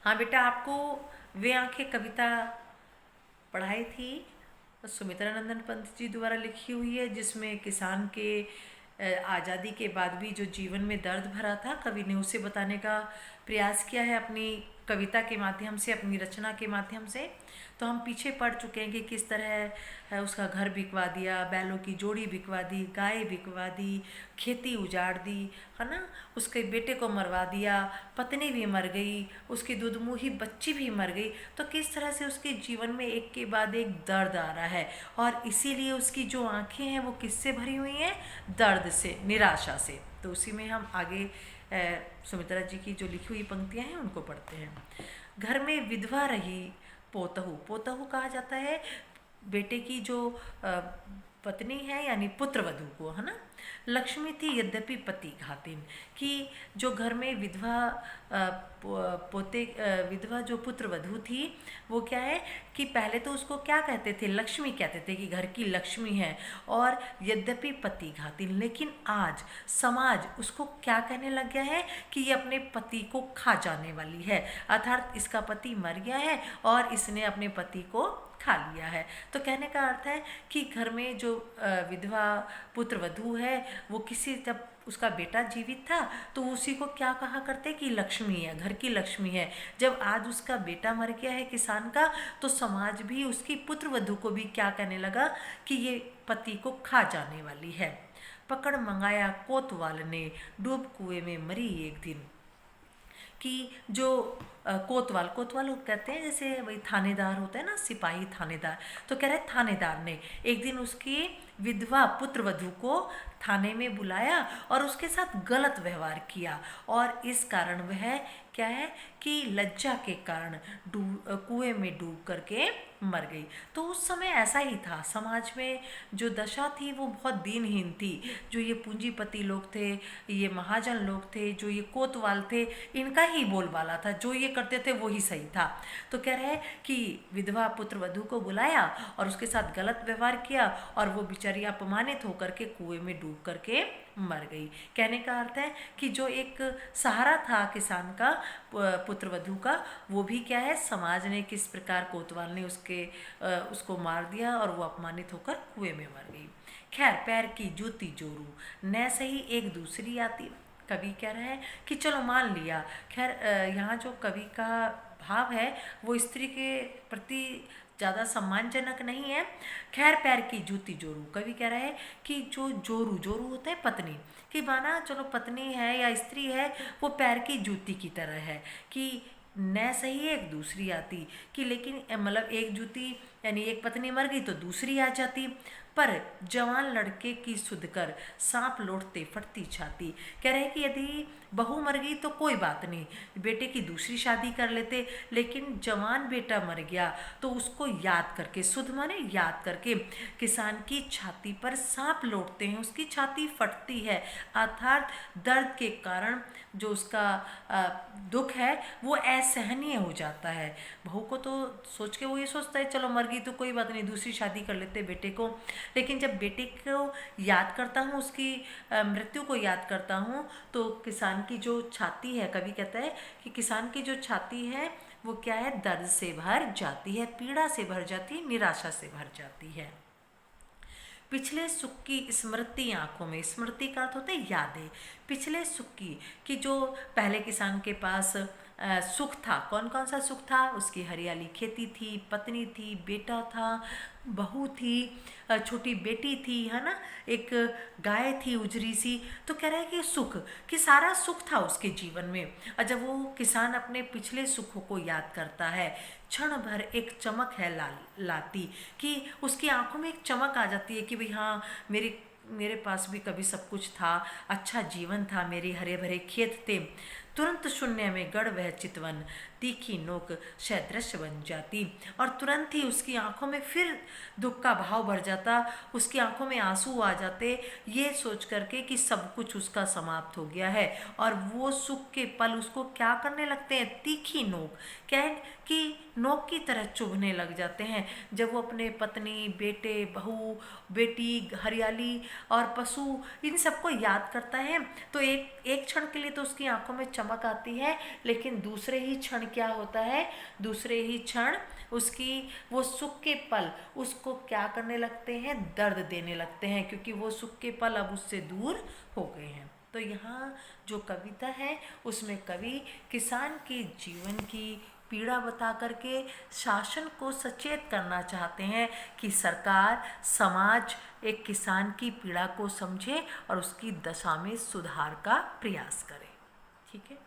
हाँ बेटा, आपको वे आंखें कविता पढ़ाई थी, सुमित्रा नंदन पंत जी द्वारा लिखी हुई है, जिसमें किसान के आज़ादी के बाद भी जो जीवन में दर्द भरा था, कवि ने उसे बताने का प्रयास किया है अपनी कविता के माध्यम से, अपनी रचना के माध्यम से। तो हम पीछे पढ़ चुके हैं कि किस तरह उसका घर बिकवा दिया, बैलों की जोड़ी बिकवा दी, गाय बिकवा दी, खेती उजाड़ दी, है ना, उसके बेटे को मरवा दिया, पत्नी भी मर गई, उसकी दुधमुही बच्ची भी मर गई। तो किस तरह से उसके जीवन में एक के बाद एक दर्द आ रहा है, और इसीलिए उसकी जो आंखें हैं वो किससे भरी हुई हैं? दर्द से, निराशा से। तो उसी में हम आगे सुमित्रा जी की जो लिखी हुई पंक्तियां हैं उनको पढ़ते हैं। घर में विधवा रही पोतहू, पोतहू कहा जाता है बेटे की जो पत्नी है, यानी पुत्र वधू को, है ना। लक्ष्मी थी यद्यपि पति घातिन, कि जो घर में विधवा पोते विधवा जो पुत्र वधू थी, वो क्या है कि पहले तो उसको क्या कहते थे? लक्ष्मी कहते थे, कि घर की लक्ष्मी है, और यद्यपि पति घातिन, लेकिन आज समाज उसको क्या कहने लग गया है कि ये अपने पति को खा जाने वाली है, अर्थात इसका पति मर गया है और इसने अपने पति को खा लिया है। तो कहने का अर्थ है कि घर में जो विधवा पुत्र वधू है, वो किसी, जब उसका बेटा जीवित था तो उसी को क्या कहा करते कि लक्ष्मी है, घर की लक्ष्मी है। जब आज उसका बेटा मर गया है किसान का, तो समाज भी उसकी पुत्र वधू को भी क्या कहने लगा कि ये पति को खा जाने वाली है। पकड़ मंगाया कोतवाल ने, डूब कुएं में मरी एक दिन, कि जो कोतवाल, कोतवाल कहते हैं जैसे वही थानेदार होता है ना, सिपाही थानेदार, तो कह रहे थानेदार ने एक दिन उसकी विधवा पुत्र वधू को थाने में बुलाया और उसके साथ गलत व्यवहार किया, और इस कारण वह क्या है कि लज्जा के कारण कुएं में डूब करके मर गई। तो उस समय ऐसा ही था, समाज में जो दशा थी वो बहुत दीनहीन थी। जो ये पूंजीपति लोग थे, ये महाजन लोग थे, जो ये कोतवाल थे, इनका ही बोलबाला था, जो ये करते थे वो ही सही था। तो कह रहे कि विधवा पुत्र वधू को बुलाया और उसके साथ गलत व्यवहार किया, और वो बेचारी अपमानित होकर के कुएं में डूब करके मर गई। कहने का अर्थ है कि जो एक सहारा था किसान का, पुत्र वधू का, वो भी क्या है, समाज ने किस प्रकार, कोतवाल ने उसको मार दिया और वो अपमानित होकर कुएं में मर गई। खैर, पैर की जूती जोरू, न सही एक दूसरी आती। कवि कह रहे हैं कि चलो मान लिया, खैर यहाँ जो कवि का भाव है वो स्त्री के प्रति ज़्यादा सम्मानजनक नहीं है। खैर, पैर की जूती जोरू, कवि कह रहा है कि जो जोरू, जोरू होता है पत्नी, कि माना चलो पत्नी है या स्त्री है, वो पैर की जूती की तरह है, कि न सही एक दूसरी आती, कि लेकिन मतलब एक जूती यानी एक पत्नी मर गई तो दूसरी आ जाती, पर जवान लड़के की सुध कर सांप लौटते फटती छाती। कह रहे कि यदि बहू मर गई तो कोई बात नहीं, बेटे की दूसरी शादी कर लेते, लेकिन जवान बेटा मर गया तो उसको याद करके, सुध माने याद करके, किसान की छाती पर सांप लौटते हैं, उसकी छाती फटती है, अर्थात दर्द के कारण जो उसका दुख है वो असहनीय हो जाता है। बहू को तो सोच के वो ये सोचता है चलो मर गई तो कोई बात नहीं, दूसरी शादी कर लेते बेटे को, लेकिन जब बेटे को याद करता हूँ, उसकी मृत्यु को याद करता हूँ, तो किसान की जो छाती है, कवि कहता है कि किसान की जो छाती है वो क्या है, दर्द से भर जाती है, पीड़ा से भर जाती है, निराशा से भर जाती है। पिछले सुख की स्मृति आंखों में, स्मृति का अर्थ होता है यादें, पिछले सुख की, कि जो पहले किसान के पास सुख था, कौन कौन सा सुख था, उसकी हरियाली खेती थी, पत्नी थी, बेटा था, बहू थी, छोटी बेटी थी, है ना, एक गाय थी उजरी सी। तो कह रहा है कि सुख, कि सारा सुख था उसके जीवन में, और जब वो किसान अपने पिछले सुखों को याद करता है, क्षण भर एक चमक है लाती, कि उसकी आंखों में एक चमक आ जाती है कि भाई हाँ, मेरे पास भी कभी सब कुछ था, अच्छा जीवन था, मेरे हरे भरे खेत थे। तुरंत शून्य में गढ़ वह चितवन, तीखी नोक सदृश बन जाती, और तुरंत ही उसकी आंखों में फिर दुख का भाव भर जाता, उसकी आंखों में आंसू आ जाते, ये सोच करके कि सब कुछ उसका समाप्त हो गया है, और वो सुख के पल उसको क्या करने लगते हैं, तीखी नोक, क्या है कि नोक की तरह चुभने लग जाते हैं। जब वो अपने पत्नी, बेटे, बहू, बेटी, हरियाली और पशु, इन सबको याद करता है, तो एक क्षण के लिए तो उसकी आंखों में चमक आती है, लेकिन दूसरे ही क्षण क्या होता है, दूसरे ही क्षण उसकी वो सुख के पल उसको क्या करने लगते हैं, दर्द देने लगते हैं, क्योंकि वो सुख के पल अब उससे दूर हो गए हैं। तो यहाँ जो कविता है उसमें कवि किसान के जीवन की पीड़ा बता करके शासन को सचेत करना चाहते हैं कि सरकार, समाज एक किसान की पीड़ा को समझे और उसकी दशा में सुधार का प्रयास करे। ठीक है।